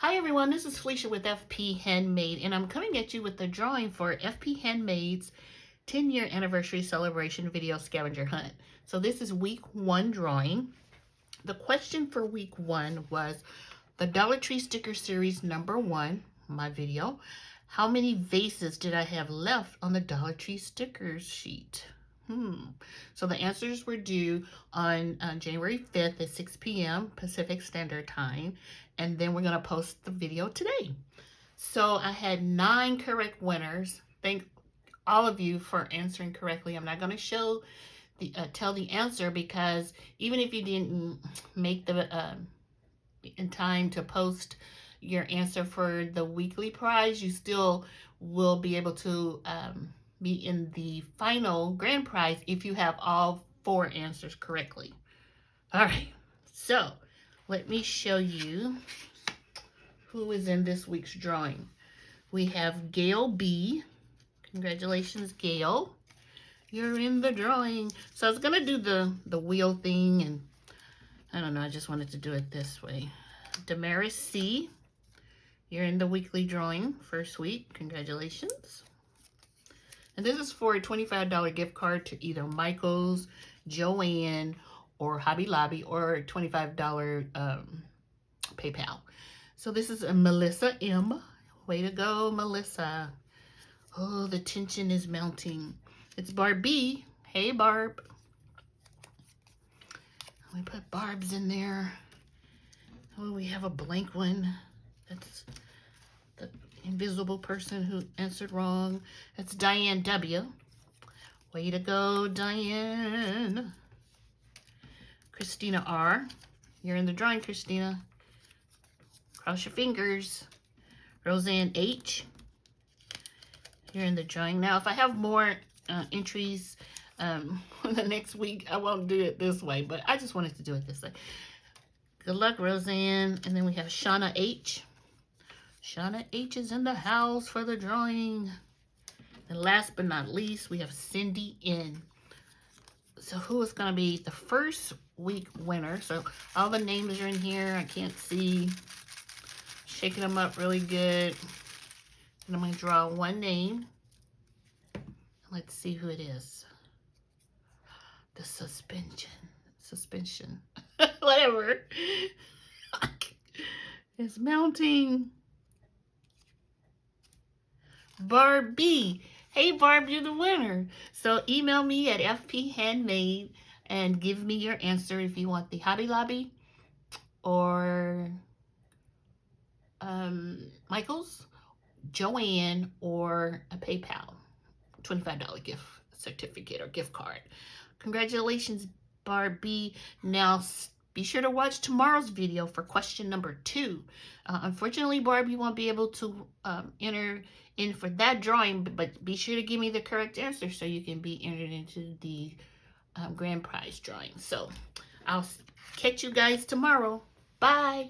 Hi everyone, this is Felicia with FP Handmade, and I'm coming at you with the drawing for FP Handmade's 10-year anniversary celebration video scavenger hunt. So this is week 1 drawing. The question for week 1 was the Dollar Tree sticker series number 1, my video. How many vases did I have left on the Dollar Tree stickers sheet? So the answers were due on January 5th at 6 p.m. Pacific Standard Time. And then we're going to post the video today. So I had 9 correct winners. Thank all of you for answering correctly. I'm not going to show tell the answer because even if you didn't make the in time to post your answer for the weekly prize, you still will be able to be in the final grand prize if you have all 4 answers correctly. All right, so let me show you who is in this week's drawing. We have Gail B. Congratulations, Gail. You're in the drawing. So I was gonna do the wheel thing, and I don't know, I just wanted to do it this way. Damaris C. You're in the weekly drawing, first week. Congratulations. And this is for a $25 gift card to either Michael's, Joanne, or Hobby Lobby, or a $25 PayPal. So this is a Melissa M. Way to go, Melissa. Oh, the tension is mounting. It's Barb B. Hey, Barb. We put Barb's in there. Oh, we have a blank one. That's the invisible person who answered wrong. That's Diane W. Way to go, Diane. Christina R. You're in the drawing, Christina. Cross your fingers. Roseanne H. You're in the drawing. Now, if I have more entries the next week, I won't do it this way, but I just wanted to do it this way. Good luck, Roseanne. And then we have Shauna H. Shauna H is in the house for the drawing. And last but not least, we have Cindy N. So who is going to be the first week winner? So all the names are in here. I can't see. Shaking them up really good. And I'm going to draw one name. Let's see who it is. The suspension. Whatever. It's mounting. Barb B. Hey, Barb, you're the winner. So email me at fphandmade and give me your answer if you want the Hobby Lobby or Michael's, Joanne, or a PayPal $25 gift certificate or gift card. Congratulations, Barbie. Now be sure to watch tomorrow's video for question number 2. Unfortunately, Barbie won't be able to enter in for that drawing, but be sure to give me the correct answer so you can be entered into the grand prize drawing. So I'll catch you guys tomorrow. Bye.